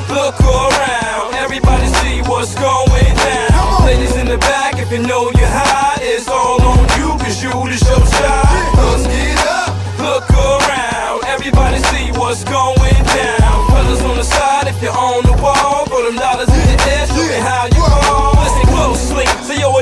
Look around, everybody see what's going down. Ladies in the back, if you know you're high, it's all on you, cause you the show star. Let's get up, look around, everybody see what's going down. Fellas on the side, if you're on the wall, throw them dollars in the air, show me how you fall. Listen closely, say yo.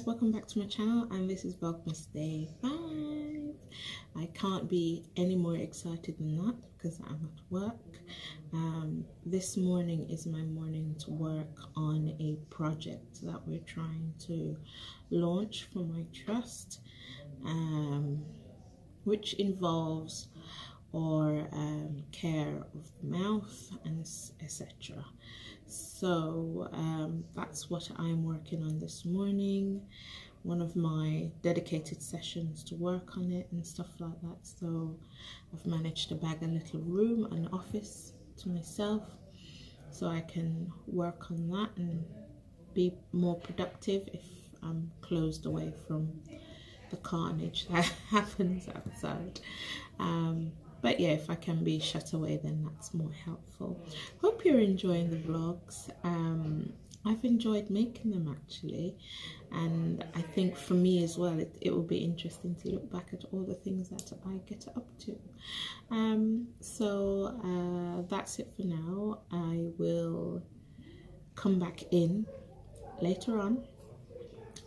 Welcome back to my channel, and this is Vlogmas Day 5. I can't be any more excited than that because I'm at work. This morning is my morning to work on a project that we're trying to launch for my trust, which involves our care of the mouth and etc. So that's what I'm working on this morning, one of my dedicated sessions to work on it and stuff like that. So I've managed to bag a little room, an office to myself, so I can work on that and be more productive if I'm closed away from the carnage that happens outside. But yeah, if I can be shut away, then that's more helpful. Hope you're enjoying the vlogs. I've enjoyed making them actually, and I think for me as well, it will be interesting to look back at all the things that I get up to. So that's it for now. I will come back in later on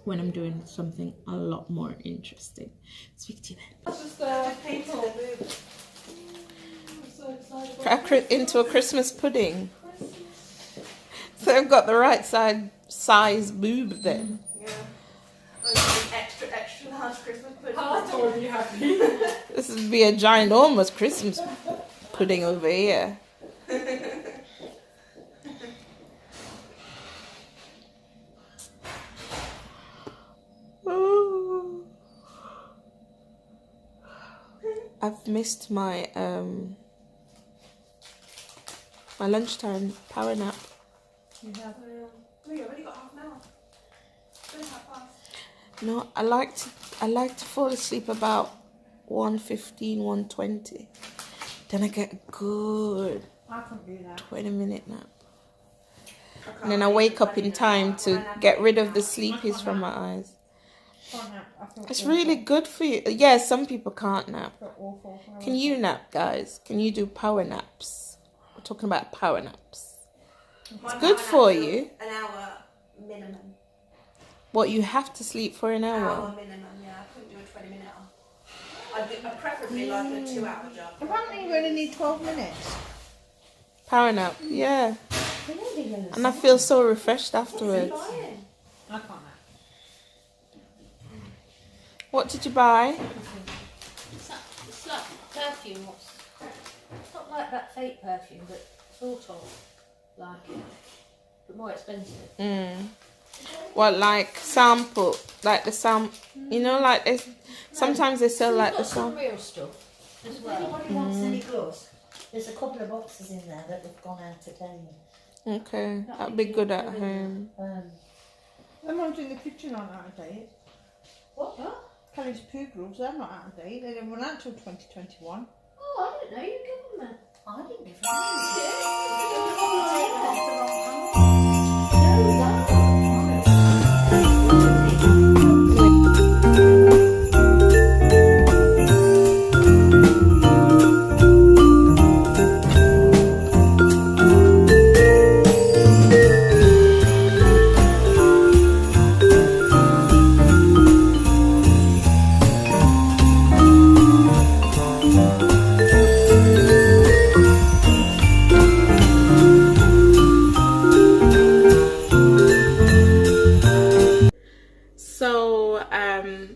when I'm doing something a lot more interesting. Speak to you then. Into a Christmas pudding. So I've got the right size boob then. Yeah. Extra large Christmas pudding. Oh, you happy? This would be a ginormous Christmas pudding over here. Oh. I've missed my my lunchtime power nap. You have? Oh, you already got half an hour. No, I like to fall asleep about 1:15, 1:20. Then I get a good 20-minute nap. And then I wake up in time to get rid of the sleepies from my eyes. It's really good for you. Yeah, some people can't nap. Can you nap, guys? Can you do power naps? We're talking about power naps. It's good for you. An hour minimum. What, you have to sleep for an hour? An hour minimum, yeah. I couldn't do a 20-minute. I'd preferably like a 2-hour job. Apparently you only need 12 minutes. Power nap, yeah. And I feel so refreshed afterwards. I can't nap. What did you buy? It's like perfume. It's not like that fake perfume, but sort of like it, but more expensive. What, like sample, like the you know, like sometimes they sell like the some sample. real stuff as well. Anybody wants any gloves? There's a couple of boxes in there that have gone out today. Okay, that'd be good at home. The ones in the kitchen aren't out of date. What? Kelly's poo gloves, they're not out of date. They didn't run out till 2021. Oh, I don't know. You give them that. I didn't give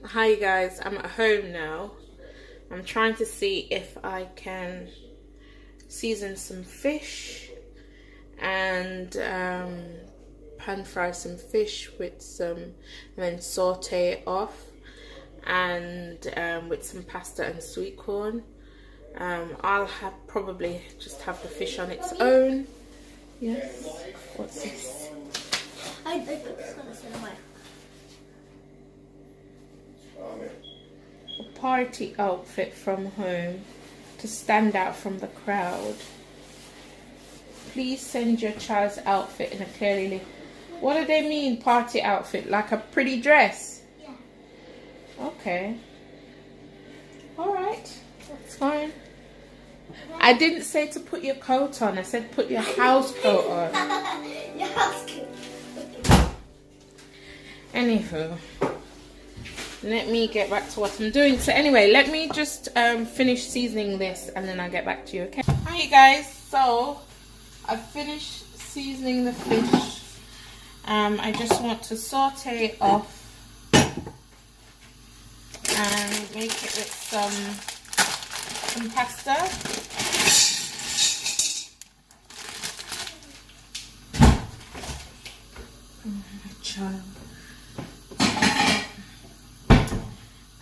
Hi guys, I'm at home now. I'm trying to see if I can season some fish and pan fry some fish with some, and then saute it off, and with some pasta and sweet corn. I'll probably just have the fish on its own. Yes. What's this? I put this one away. A party outfit from home to stand out from the crowd. Please send your child's outfit in a clearly. What do they mean, party outfit? Like a pretty dress? Yeah. Okay. Alright. That's fine. I didn't say to put your coat on. I said put your house coat on. Your house coat. Anywho. Let me get back to what I'm doing. So anyway, let me just finish seasoning this and then I'll get back to you, okay? Hi you guys. So I've finished seasoning the fish. I just want to saute it off and make it with some pasta.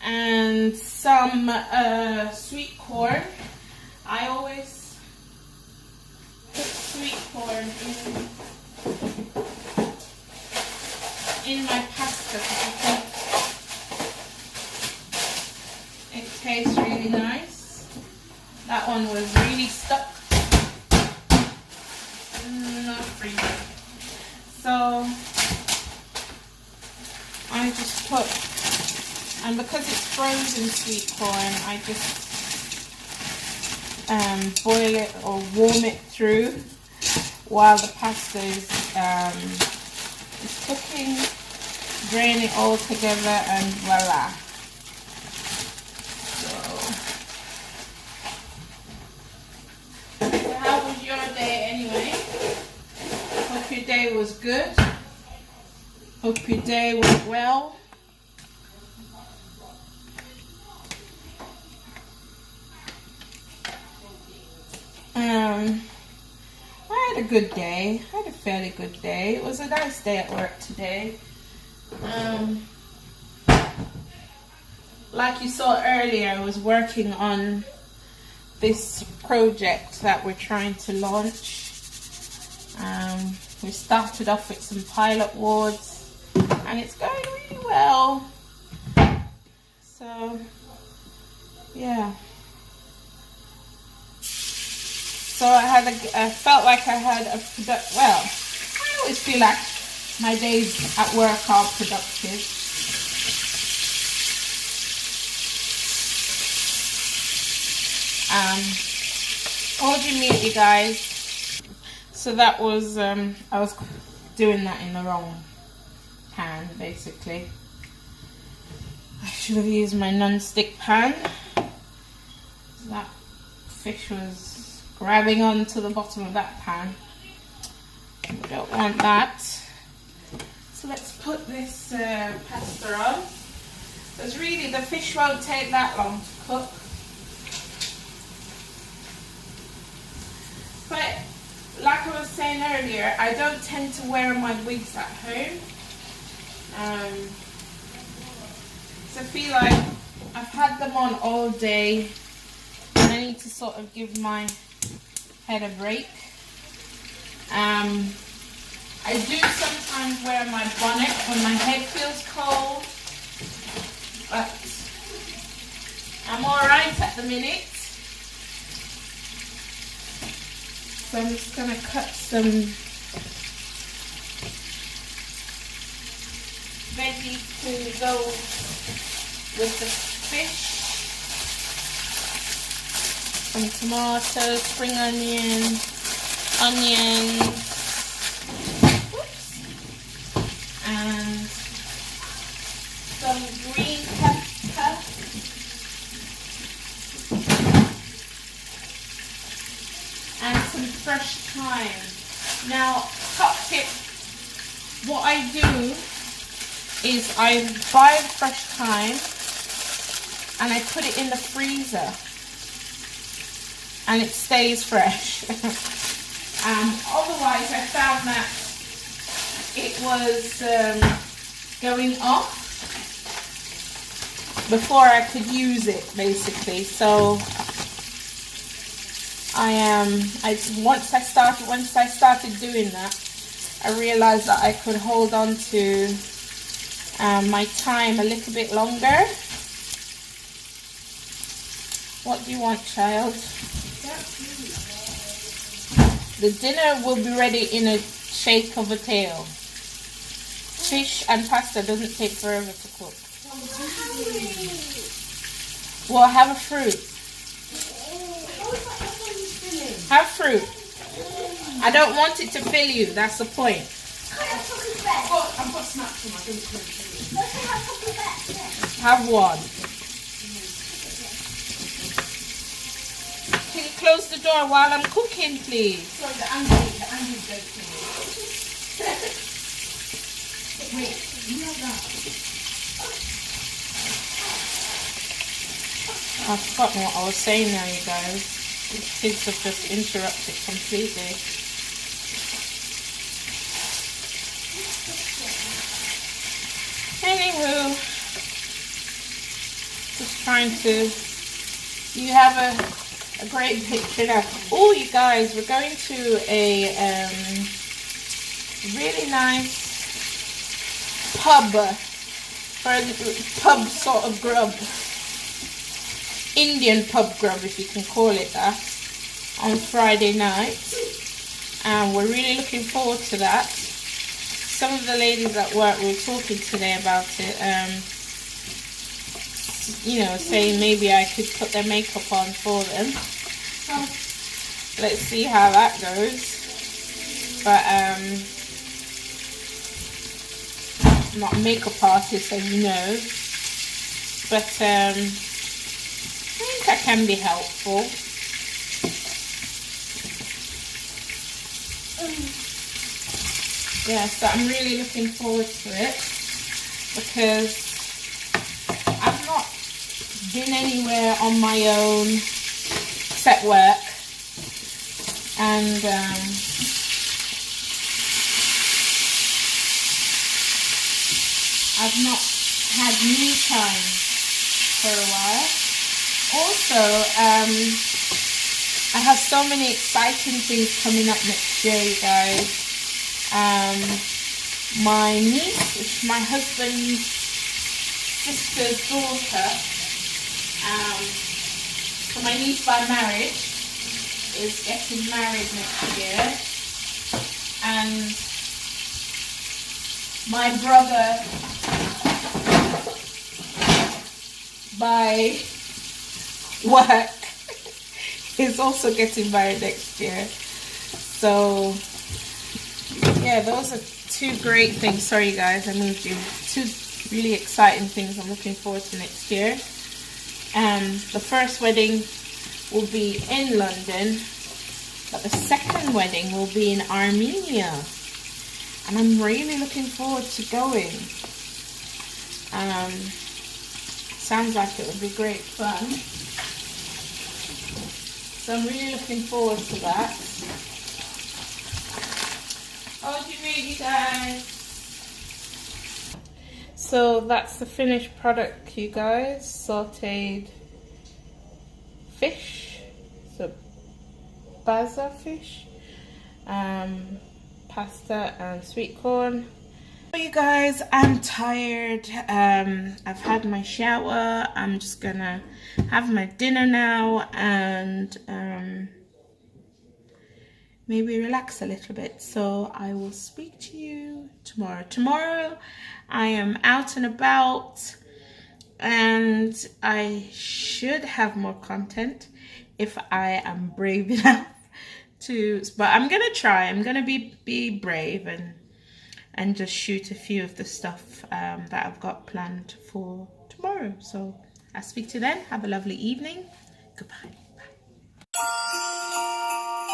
And some sweet corn. I always put sweet corn in my pasta because I think it tastes really nice. That one was really stuck. Not freezing. So I just put, and because it's frozen sweet corn, I just boil it or warm it through while the pasta is cooking. Drain it all together and voila. So how was your day anyway? Hope your day was good. Hope your day went well. I had a good day. I had a fairly good day. It was a nice day at work today. Like you saw earlier, I was working on this project that we're trying to launch. We started off with some pilot wards and it's going really well. So, yeah. So I felt like I had a well, I always feel like my days at work are productive. Hold your mute, you guys. So that was, I was doing that in the wrong pan, basically. I should have used my non-stick pan. That fish was grabbing onto the bottom of that pan. We don't want that. So let's put this pasta on. Because really the fish won't take that long to cook. But like I was saying earlier, I don't tend to wear my wigs at home. So I feel like I've had them on all day and I need to sort of give my head a break. I do sometimes wear my bonnet when my head feels cold, but I'm alright at the minute. So I'm just going to cut some veggies to go with the fish. Some tomatoes, spring onions, and some green pepper. And some fresh thyme. Now, top tip, what I do is I buy fresh thyme and I put it in the freezer and it stays fresh. Otherwise I found that it was going off before I could use it, basically. So once I started doing that, I realized that I could hold on to my time a little bit longer. What do you want, child? The dinner will be ready in a shake of a tail. Fish and pasta doesn't take forever to cook. Well, have a fruit. Have fruit. I don't want it to fill you, that's the point. I've got snacks in my drink. Have one. Can you close the door while I'm cooking, please? Sorry, the Andy's joking. Wait, you have that. I've forgotten what I was saying now, you guys. The kids have just interrupted completely. Anywho, just trying to. You have a great picture now. Oh, you guys, we're going to a really nice pub sort of grub. Indian pub grub, if you can call it that, on Friday night, and we're really looking forward to that. Some of the ladies at work were talking today about it, you know, saying maybe I could put their makeup on for them. Let's see how that goes. But I'm not a makeup artist, as you know, but I think I can be helpful. Yeah, so I'm really looking forward to it because I've not been anywhere on my own except work, and I've not had me time for a while. Also, I have so many exciting things coming up next year, you guys. My niece, it's my husband's sister's daughter, so my niece by marriage is getting married next year, and my brother by work is also getting married next year. So yeah, those are two great things. Sorry you guys, I moved you. Two really exciting things I'm looking forward to next year. The first wedding will be in London, but the second wedding will be in Armenia, and I'm really looking forward to going. Sounds like it would be great fun, so I'm really looking forward to that. Oh, do you read, you guys? So that's the finished product, you guys. Sauteed fish, so baza fish, pasta and sweet corn. So you guys, I'm tired. I've had my shower. I'm just gonna have my dinner now and maybe relax a little bit. So I will speak to you tomorrow. Tomorrow I am out and about, and I should have more content if I am brave enough to, but I'm gonna try. I'm gonna be brave and just shoot a few of the stuff that I've got planned for tomorrow. So I'll speak to you then. Have a lovely evening. Goodbye. Bye.